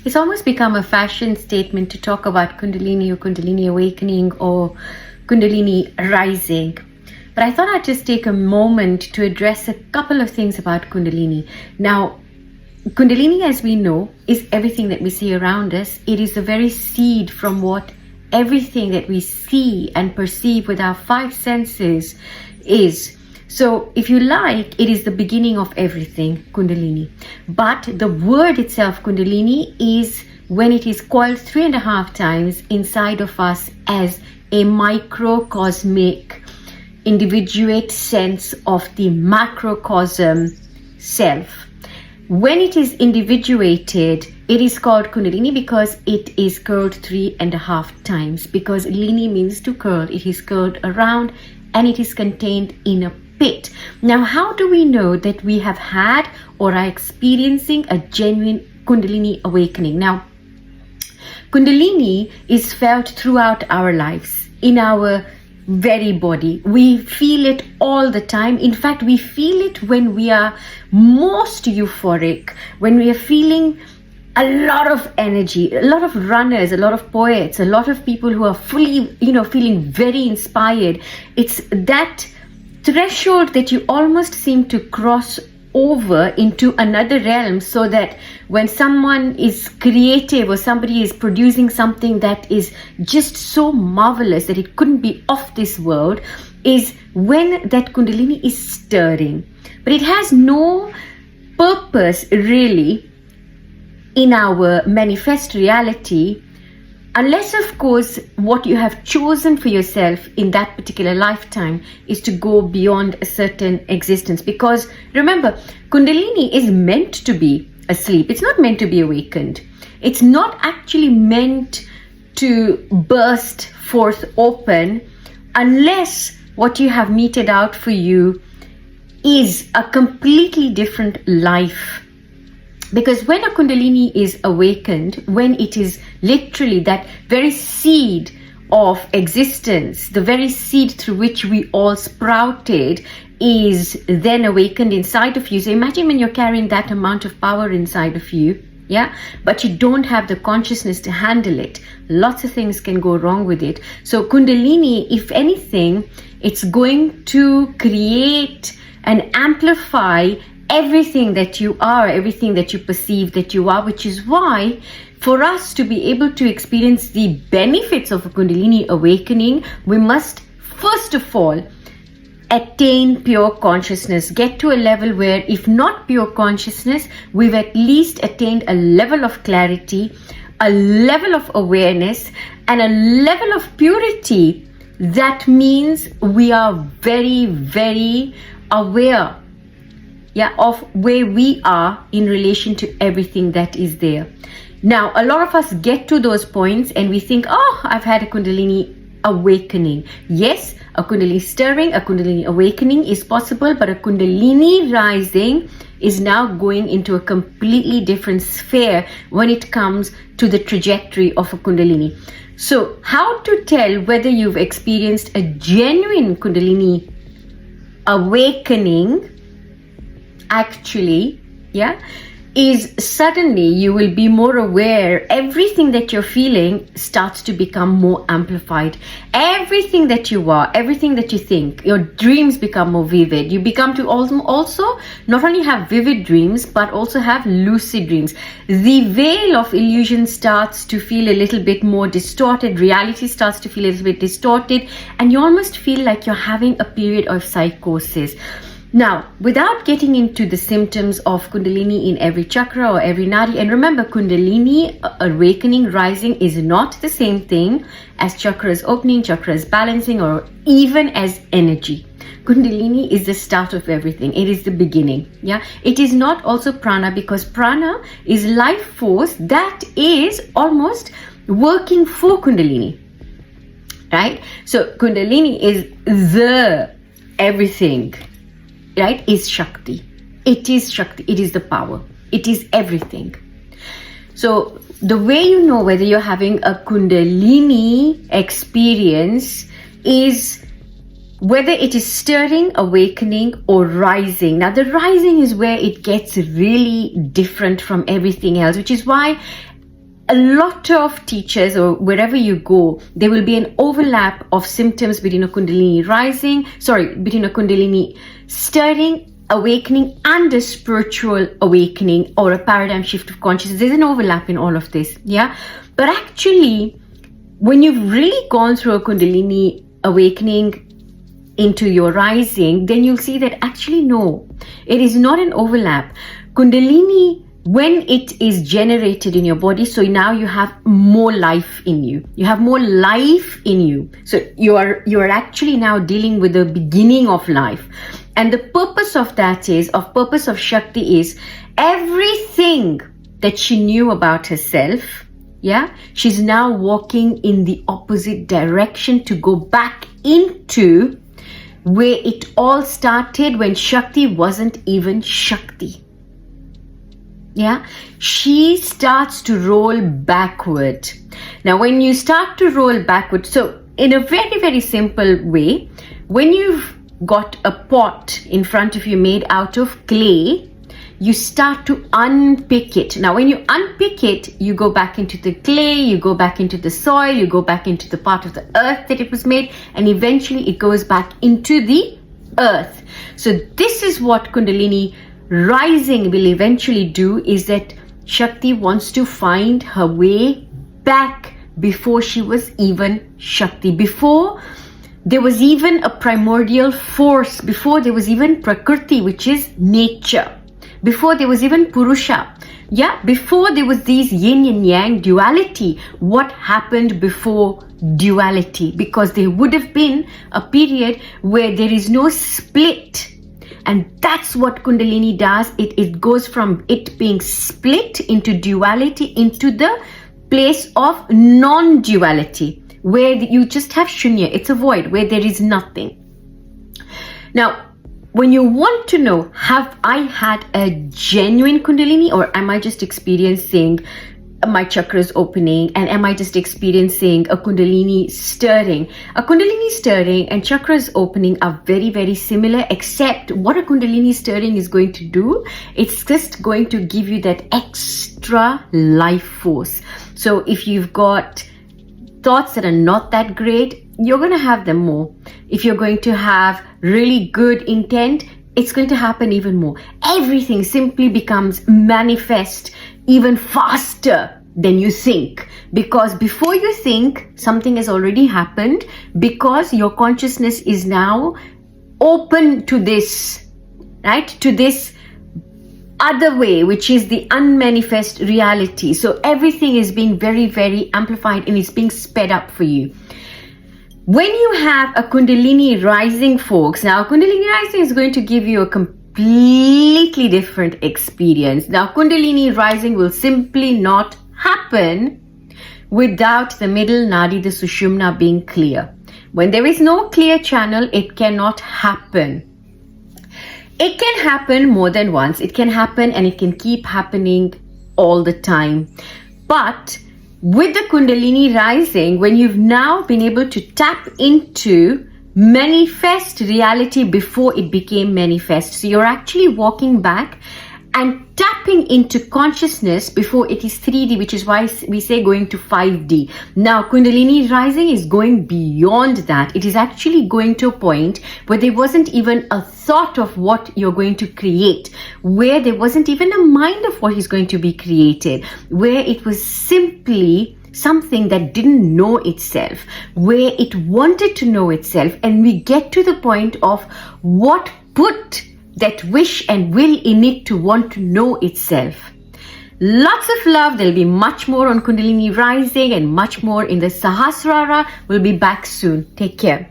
It's almost become a fashion statement to talk about Kundalini or Kundalini awakening or Kundalini rising. But I thought I'd just take a moment to address a couple of things about Kundalini. Now, Kundalini, as we know, is everything that we see around us. It is the very seed from what everything that we see and perceive with our five senses is. So, if you like, it is the beginning of everything, Kundalini. But the word itself, Kundalini, is when it is coiled 3.5 times inside of us as a microcosmic, individuate sense of the macrocosm self. When it is individuated, it is called Kundalini because it is curled 3.5 times. Because Lini means to curl. It is curled around and it is contained in a pit. Now, how do we know that we have had or are experiencing a genuine Kundalini awakening? Now, Kundalini is felt throughout our lives, in our very body. We feel it all the time. In fact, we feel it when we are most euphoric, when we are feeling a lot of energy, a lot of runners, a lot of poets, a lot of people who are fully, feeling very inspired. It's that threshold that you almost seem to cross over into another realm, so that when someone is creative or somebody is producing something that is just so marvelous that it couldn't be of this world, is when that Kundalini is stirring. But it has no purpose really in our manifest reality, unless, of course, what you have chosen for yourself in that particular lifetime is to go beyond a certain existence. Because remember, Kundalini is meant to be asleep. It's not meant to be awakened. It's not actually meant to burst forth open unless what you have meted out for you is a completely different life. Because when a Kundalini is awakened, when it is literally that very seed of existence, the very seed through which we all sprouted, is then awakened inside of you. So imagine when you're carrying that amount of power inside of you, but you don't have the consciousness to handle it. Lots of things can go wrong with it. So Kundalini, if anything, it's going to create and amplify everything that you are, everything that you perceive that you are, which is why for us to be able to experience the benefits of a Kundalini awakening, we must first of all attain pure consciousness, get to a level where, if not pure consciousness, we've at least attained a level of clarity, a level of awareness, and a level of purity. That means we are very, very aware of where we are in relation to everything that is there. Now, a lot of us get to those points and we think, oh, I've had a Kundalini awakening. Yes, a Kundalini stirring, a Kundalini awakening is possible, but a Kundalini rising is now going into a completely different sphere when it comes to the trajectory of a Kundalini. So, how to tell whether you've experienced a genuine Kundalini awakening actually, is suddenly you will be more aware. Everything that you're feeling starts to become more amplified. Everything that you are, everything that you think, your dreams become more vivid. You become to also not only have vivid dreams, but also have lucid dreams. The veil of illusion starts to feel a little bit more distorted. Reality starts to feel a little bit distorted, and you almost feel like you're having a period of psychosis. Now, without getting into the symptoms of Kundalini in every chakra or every nadi, and remember, Kundalini awakening, rising is not the same thing as chakras opening, chakras balancing, or even as energy. Kundalini is the start of everything. It is the beginning. It is not also prana, because prana is life force that is almost working for Kundalini. Right? So Kundalini is the everything. Right, is Shakti. It is Shakti. It is the power. It is everything. So the way you know whether you're having a Kundalini experience is whether it is stirring, awakening, or rising. Now the rising is where it gets really different from everything else, which is why a lot of teachers, or wherever you go, there will be an overlap of symptoms between a between a Kundalini stirring, awakening, and a spiritual awakening or a paradigm shift of consciousness. There's an overlap in all of this, yeah? But actually, when you've really gone through a Kundalini awakening into your rising, then you'll see that actually no, it is not an overlap. Kundalini, when it is generated in your body, so now you have more life in you. You have more life in you. So you are actually now dealing with the beginning of life. And the purpose of that purpose of Shakti is everything that she knew about herself, yeah, she's now walking in the opposite direction to go back into where it all started when Shakti wasn't even Shakti. Yeah, she starts to roll backward. Now, when you start to roll backward, so in a very, very simple way, when you've got a pot in front of you made out of clay, you start to unpick it. Now, when you unpick it, you go back into the clay, you go back into the soil, you go back into the part of the earth that it was made, and eventually it goes back into the earth. So this is what Kundalini rising will eventually do, is that Shakti wants to find her way back before she was even Shakti, before there was even a primordial force, before there was even Prakriti, which is nature, before there was even Purusha, yeah, before there was these yin and yang duality. What happened before duality? Because there would have been a period where there is no split. And that's what Kundalini does. It goes from it being split into duality into the place of non-duality, where you just have shunya. It's a void where there is nothing. Now, when you want to know, have I had a genuine Kundalini, or am I just experiencing my chakras opening, and am I just experiencing a Kundalini stirring? A Kundalini stirring and chakras opening are very, very similar, except what a Kundalini stirring is going to do, it's just going to give you that extra life force. So if you've got thoughts that are not that great, you're going to have them more. If you're going to have really good intent, it's going to happen even more. Everything simply becomes manifest even faster than you think, because before you think, something has already happened, because your consciousness is now open to this, right? To this other way, which is the unmanifest reality. So everything is being very, very amplified, and it's being sped up for you. When you have a Kundalini rising, folks, now Kundalini rising is going to give you a completely different experience. Now, Kundalini rising will simply not happen without the middle nadi, the Sushumna, being clear. When there is no clear channel, it cannot happen. It can happen more than once. It can happen, and it can keep happening all the time. But with the Kundalini rising, when you've now been able to tap into manifest reality before it became manifest, so you're actually walking back and tapping into consciousness before it is 3D, which is why we say going to 5D. Now, Kundalini rising is going beyond that. It is actually going to a point where there wasn't even a thought of what you're going to create, where there wasn't even a mind of what is going to be created, where it was simply something that didn't know itself, where it wanted to know itself. And we get to the point of what put that wish and will in it to want to know itself. Lots of love. There'll be much more on Kundalini rising and much more in the Sahasrara. We'll be back soon. Take care.